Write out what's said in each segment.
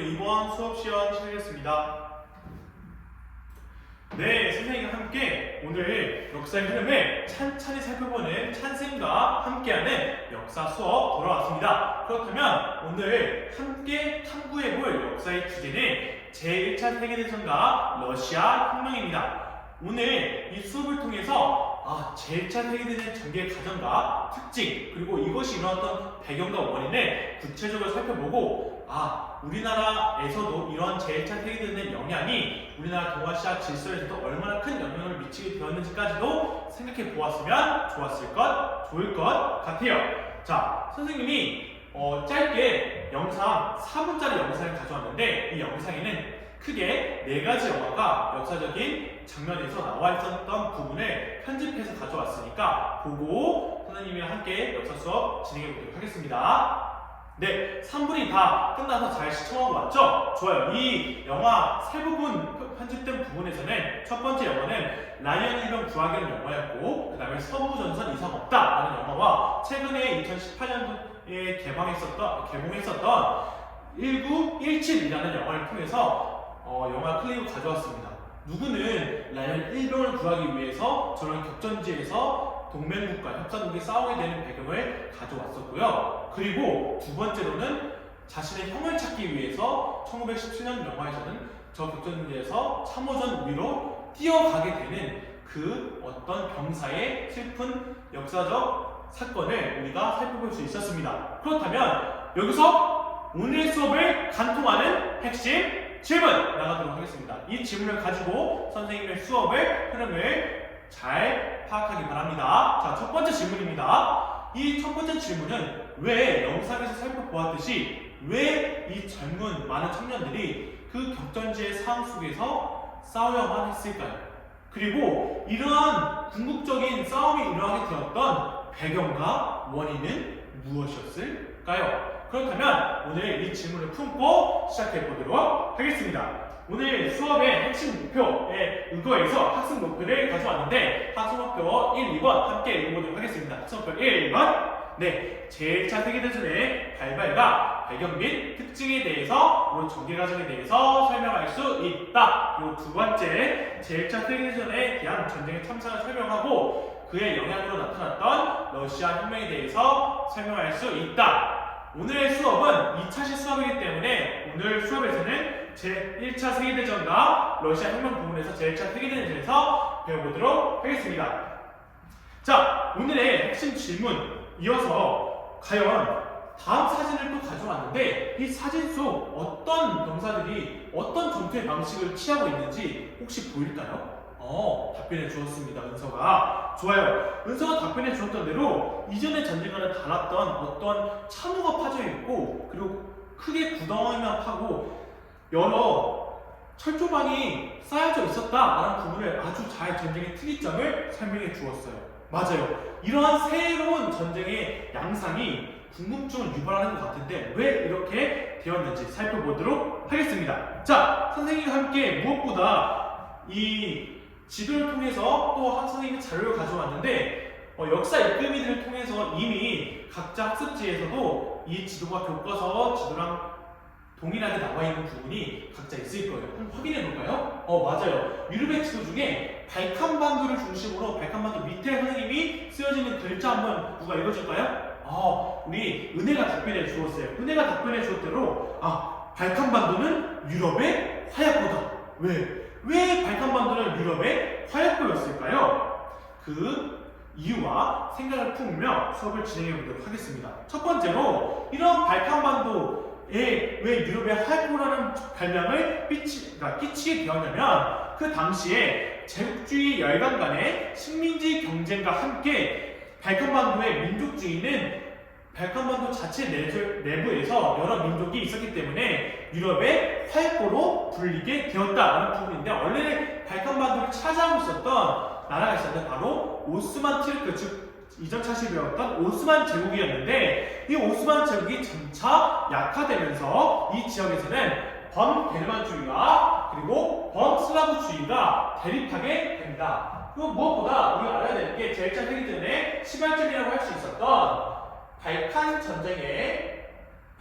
2번 수업 시간 시작하겠습니다. 네, 선생님과 함께 오늘 역사의 흐름을 찬찬히 살펴보는 찬쌤과 함께하는 역사 수업 돌아왔습니다. 그렇다면 오늘 함께 탐구해볼 역사의 주제는 제1차 세계대전과 러시아 혁명입니다. 오늘 이 수업을 통해서 제1차 세계대전 전개의 과정과 특징, 그리고 이것이 일어났던 배경과 원인을 구체적으로 살펴보고 우리나라에서도 이러한 제1차 세계대전의 영향이 우리나라 동아시아 질서에서도 얼마나 큰 영향을 미치게 되었는지까지도 생각해 보았으면 좋을 것 같아요. 자, 선생님이 짧게 영상 4분짜리 영상을 가져왔는데 이 영상에는 크게 4가지 영화가 역사적인 장면에서 나와 있었던 부분을 편집해서 가져왔으니까 보고 선생님이랑 함께 역사 수업 진행해 보도록 하겠습니다. 네, 3분이 다 끝나서 잘 시청하고 왔죠? 좋아요. 이 영화 세 부분 편집된 부분에서는 첫 번째 영화는 라이언 일병 구하기라는 영화였고, 그 다음에 서부전선 이상 없다라는 영화와 최근에 2018년도에 개봉했었던 1917이라는 영화를 통해서 영화 클립을 가져왔습니다. 누구는 라이언 일병을 구하기 위해서 저런 격전지에서 동맹국과 협상국이 싸우게 되는 배경을 가져왔었고요. 그리고 두 번째로는 자신의 형을 찾기 위해서 1917년 영화에서는 저 격전지에서 참호전 위로 뛰어가게 되는 그 어떤 병사의 슬픈 역사적 사건을 우리가 살펴볼 수 있었습니다. 그렇다면 여기서 오늘 수업을 간통하는 핵심 질문 나가도록 하겠습니다. 이 질문을 가지고 선생님의 수업의 흐름을 잘 파악하기 바랍니다. 자, 첫 번째 질문입니다. 이 첫 번째 질문은 왜 영상에서 살펴보았듯이 왜 이 젊은 많은 청년들이 그 격전지의 상황 속에서 싸워야만 했을까요? 그리고 이러한 궁극적인 싸움이 일어나게 되었던 배경과 원인은 무엇이었을까요? 그렇다면 오늘 이 질문을 품고 시작해 보도록 하겠습니다. 오늘 수업의 핵심 목표에 의거해서 학습 목표를 가져왔는데 학습 목표 1, 2번 함께 읽어보도록 하겠습니다. 학습 목표 1, 2번. 네, 제1차 세계대전의 발발과 배경 및 특징에 대해서 그리고 전개 과정에 대해서 설명할 수 있다. 그리고 두 번째, 제1차 세계대전에 대한 전쟁의 참사를 설명하고 그의 영향으로 나타났던 러시아 혁명에 대해서 설명할 수 있다. 오늘의 수업은 2차식 수업이기 때문에 오늘 수업에서는 제1차 세계대전과 러시아 혁명 부분에서 제1차 세계대전에서 배워보도록 하겠습니다. 자, 오늘의 핵심 질문 이어서 과연 다음 사진을 또 가져왔는데 이 사진 속 어떤 병사들이 어떤 전투의 방식을 취하고 있는지 혹시 보일까요? 답변해 주었습니다. 은서가. 좋아요. 은서가 답변해 주었던 대로 이전의 전쟁과는 달랐던 어떤 참호가 파져 있고 그리고 크게 구덩이만 파고 여러 철조망이 쌓여져 있었다라는 부분을 아주 잘 전쟁의 특이점을 설명해 주었어요. 맞아요. 이러한 새로운 전쟁의 양상이 궁금증을 유발하는 것 같은데 왜 이렇게 되었는지 살펴보도록 하겠습니다. 자, 선생님과 함께 무엇보다 이 지도를 통해서 또 선생님이 자료를 가져왔는데 역사 읽음이들을 통해서 이미 각자 학습지에서도 이 지도가 교과서 지도랑 동일하게 나와 있는 부분이 각자 있을 거예요. 한번 확인해 볼까요? 맞아요. 유럽의 지도 중에 발칸반도를 중심으로 발칸반도 밑에 선생님이 쓰여지는 글자 한번 누가 읽어줄까요? 우리 은혜가 답변해 주었어요. 은혜가 답변해 주었대로 발칸반도는 유럽의 화약고다. 왜 발칸반도는 유럽의 화약고였을까요? 그 이유와 생각을 품으며 수업을 진행해 보도록 하겠습니다. 첫 번째로 이런 발칸반도에 왜 유럽의 화약고라는 별명을 끼치게 되었냐면 그 당시에 제국주의 열강 간의 식민지 경쟁과 함께 발칸반도의 민족주의는 발칸반도 자체 내부에서 여러 민족이 있었기 때문에 유럽의 화약고로 불리게 되었다는 부분인데 원래는 발칸반도를 차지하고 있었던 나라가 있었는데 바로 오스만 투르크 즉 이전 차시배웠던 오스만 제국이었는데 이 오스만 제국이 점차 약화되면서 이 지역에서는 범게르만주의와 그리고 범슬라브주의가 대립하게 됩니다. 그 무엇보다 우리가 알아야 되는 게 제1차 세계대전의 시발점이라고 할 수 있었던 발칸 전쟁의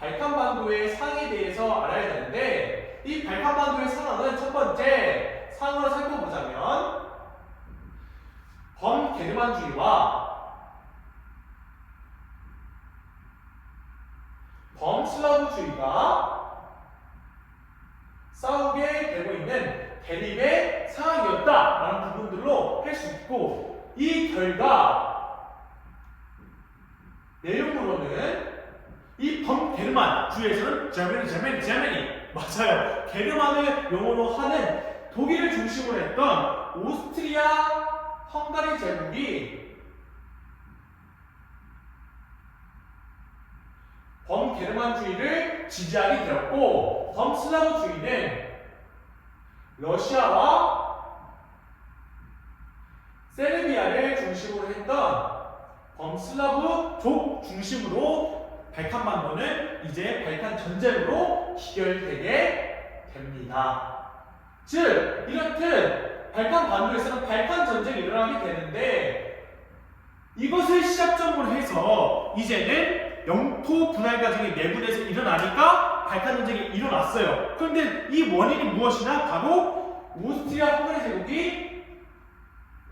발칸반도의 상에 대해서 알아야 되는데 이 발칸반도의 상황은 첫 번째 상으로 살펴보자면 범게르만주의와 범슬라브주의가 싸우게 되고 있는 대립의 상황이었다라는 부분들로 할 수 있고 이 결과 내용으로는 이 범게르만주의에서는 제르머니 맞아요. 게르만을 영어로 하는 독일을 중심으로 했던 오스트리아 헝가리 제국이 범게르만주의를 지지하게 되었고 범슬라브주의는 러시아와 세르비아를 중심으로 했던 범슬라브족 중심으로 발칸반도는 이제 발칸 전쟁으로 기결되게 됩니다. 즉 이렇듯 발칸반도에서는 발칸 전쟁이 일어나게 되는데 이것을 시작점으로 해서 이제는 영토 분할 과정이 내분에서 일어나니까 발칸 전쟁이 일어났어요. 그런데 이 원인이 무엇이냐? 바로 오스트리아 헝가리 제국이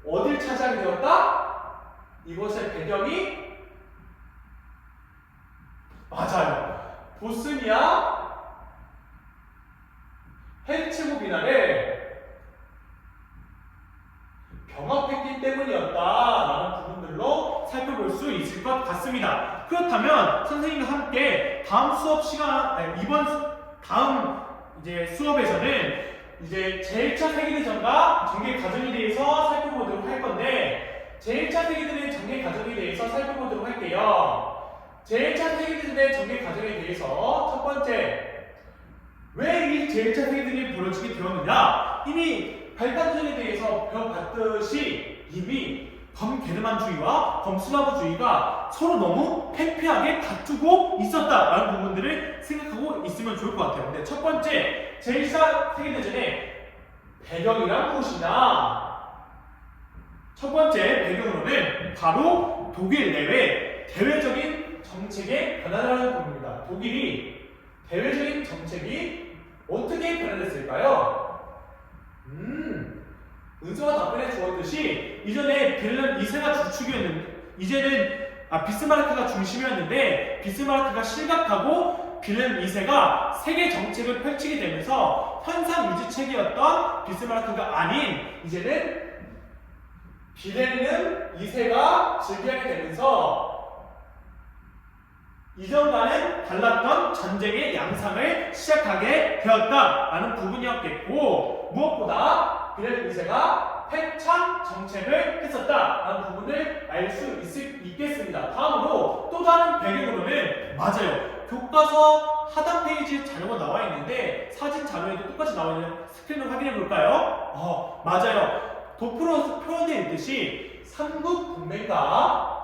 어딜 차지하게 되었다? 이것의 배경이 맞아요. 보스니아 헤르체고비나를 병합했기 때문이었다라는 부분들로 살펴볼 수 있을 것 같습니다. 그렇다면 선생님과 함께 다음 수업 시간 다음 이제 수업에서는 이제 제1차 세계대전과 전개 과정에 대해서 살펴보도록 할 건데 제1차 세계대전의 전개 과정에 대해서 살펴보도록 할게요. 제1차 세계대전의 전개 과정에 대해서 첫 번째 왜 이 제1차 세계대전이 벌어지게 되었느냐? 이미 발칸전에 대해서 배워봤듯이 이미 범게르만주의와 범슬라브주의가 서로 너무 팽팽하게 다투고 있었다라는 부분들을 생각하고 있으면 좋을 것 같아요. 근데 첫 번째 제1차 세계대전의 배경이란 무엇이냐? 첫 번째 배경으로는 바로 독일 내외 대외적인 정책의 변화라는 부분입니다. 독일이 대외적인 정책이 어떻게 변화됐을까요? 은서가 답변해 주었듯이 이전에 빌hel름 2세가 주축이었는데 이제는 비스마르크가 중심이었는데 비스마르크가 실각하고 빌헬름 2세가 세계 정책을 펼치게 되면서 현상 유지 체계였던 비스마르크가 아닌 이제는 빌헬름 2세가 즉위하게 되면서 이전과는 달랐던 전쟁의 양상을 시작하게 되었다라는 부분이었겠고 무엇보다 빌헬름 2세가 패착 정책을 했었다라는 부분을 알 수 있겠습니다. 다음으로 또 다른 배경으로는 맞아요. 교과서 하단 페이지에 자료가 나와 있는데 사진 자료에도 똑같이 나와 있는 스크린을 확인해 볼까요? 맞아요. 도표로 표현되어 있듯이 삼국 동맹과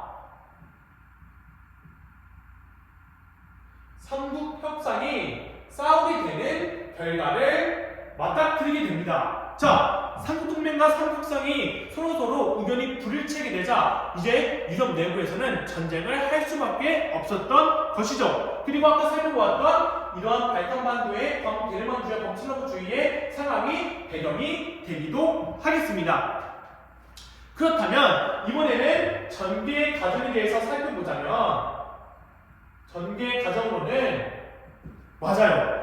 삼국 협상이 싸우게 되는 결과를 맞닥뜨리게 됩니다. 자, 삼국동맹과 삼국협상이 서로서로 의견이 불일치하게 되자 이제 유럽 내부에서는 전쟁을 할 수밖에 없었던 것이죠. 그리고 아까 살펴보았던 이러한 발칸반도의 범게르만주의와 범슬라브주의의 상황이 배경이 되기도 하겠습니다. 그렇다면 이번에는 전개 과정에 대해서 살펴보자면 전개 과정으로는 맞아요.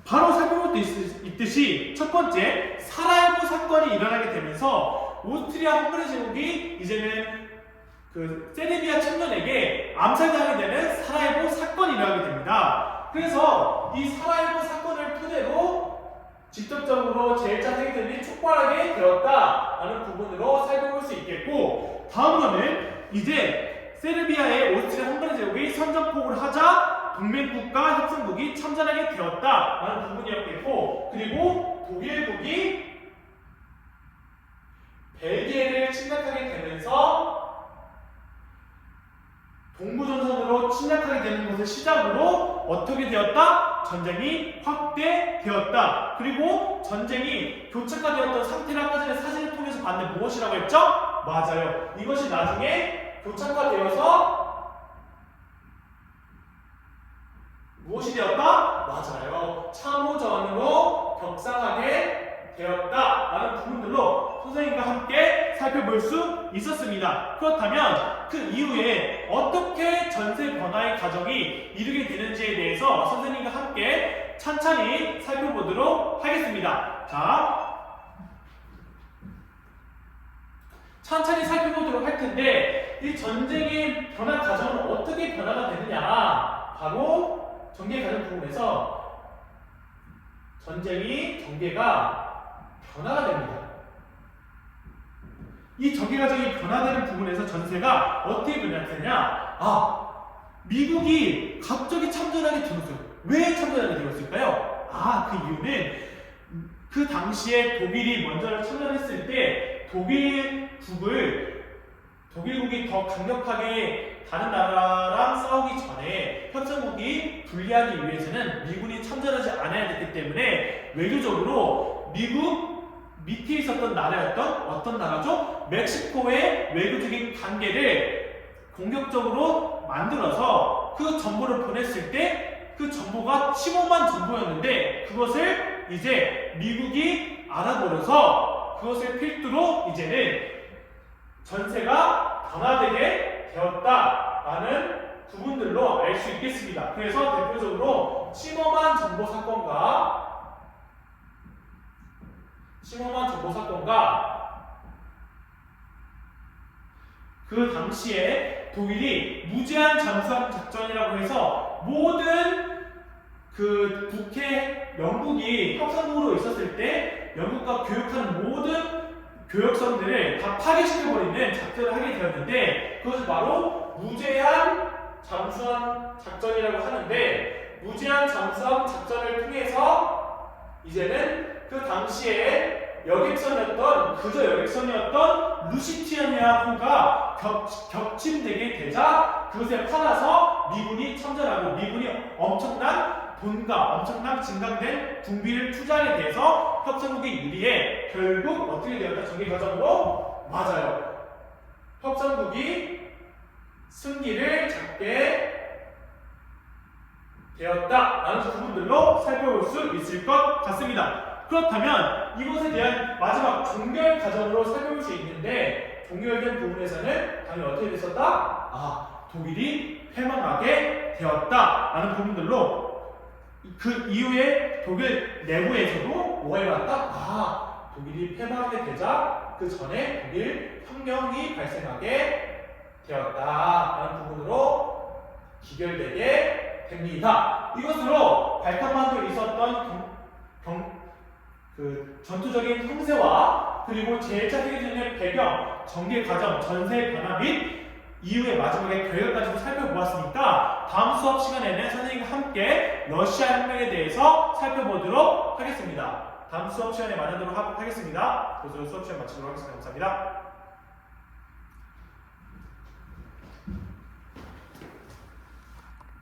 바로 살펴볼 수 있듯이 첫 번째 사라예보 사건이 일어나게 되면서 오스트리아 헝가리 제국이 이제는 그 세르비아 청년에게 암살당하게 되는 사라예보 사건이 일어나게 됩니다. 그래서 이 사라예보 사건을 토대로 직접적으로 제1차 세계대전이 촉발하게 되었다라는 부분으로 살펴볼 수 있겠고 다음으로는 이제 세르비아의 오스트리아 헝가리 제국이 선전포고를 하자 동맹국가 협상국이 참전하게 되었다라는 부분이었겠고 그리고 독일국이 벨기에를 침략하게 되면서 동부전선으로 침략하게 되는 것을 시작으로 어떻게 되었다? 전쟁이 확대되었다. 그리고 전쟁이 교착화되었던 상태를 아까 전에 사진을 통해서 봤는데 무엇이라고 했죠? 맞아요. 이것이 나중에 교착화되어서 무엇이 되었다? 맞아요. 참호전으로 격상하게 되었다라는 부분들로 선생님과 함께 살펴볼 수 있었습니다. 그렇다면 그 이후에 어떻게 전세 변화의 과정이 이루게 되는지에 대해서 선생님과 함께 찬찬히 살펴보도록 하겠습니다. 자, 천천히 살펴보도록 할 텐데 이 전쟁의 변화 과정은 어떻게 변화가 되느냐, 바로 전개 과정 부분에서 전개가 변화가 됩니다. 이 전개 과정이 변화되는 부분에서 전세가 어떻게 변화되냐? 미국이 갑자기 참전하게 되었어요. 왜 참전하게 되었을까요? 그 이유는 그 당시에 독일이 먼저 참전했을 때 독일국이 더 강력하게 다른 나라랑 싸우기 전에 협상국이 분리하기 위해서는 미군이 참전하지 않아야 됐기 때문에 외교적으로 미국 밑에 있었던 나라였던 어떤 나라죠? 멕시코의 외교적인 관계를 공격적으로 만들어서 그 정보를 보냈을 때 그 정보가 침범한 정보였는데 그것을 이제 미국이 알아버려서 그것을 필두로 이제는 전세가 변화되게 되었다라는 부분들로 알 수 있겠습니다. 그래서 대표적으로 침범한 정보 사건과 그 당시에 독일이 무제한 잠수함 작전이라고 해서 모든 그 북해 영국이 협상국으로 있었을 때 영국과 교역하는 모든 교역선들을 다 파괴시켜버리는 작전을 하게 되었는데 그것을 바로 무제한 잠수함 작전이라고 하는데 무제한 잠수함 작전을 통해서 이제는 그 당시에 그저 여객선이었던 루시티아니아호가 격침되게 되자 그것에 팔아서 미군이 참전하고 미군이 엄청난 증강된 군비를 투자하게 돼서 협상국이 유리해 결국 어떻게 되었다? 전개 과정으로 맞아요. 협상국이 승기를 잡게 되었다라는 부분들로 살펴볼 수 있을 것 같습니다. 그렇다면 이것에 대한 마지막 종결 과정으로 살펴볼 수 있는데 종결된 부분에서는 당연히 어떻게 됐었다? 독일이 패망하게 되었다라는 부분들로 그 이후에 독일 내부에서도 뭐가 일어났다? 독일이 패망하게 되자 그 전에 독일 혁명이 발생하게 되었다라는 부분으로 기결되게 됩니다. 이것으로 발칸반도에 있었던 전투적인 형세와 그리고 제1차 세계대전의 배경, 전개 과정, 전세 변화 및 이후의 마지막에 결과까지도 살펴보았으니까 다음 수업 시간에는 선생님과 함께 러시아 혁명에 대해서 살펴보도록 하겠습니다. 다음 수업 시간에 만나도록 하겠습니다. 그것으로 수업 시간 마치도록 하겠습니다. 감사합니다.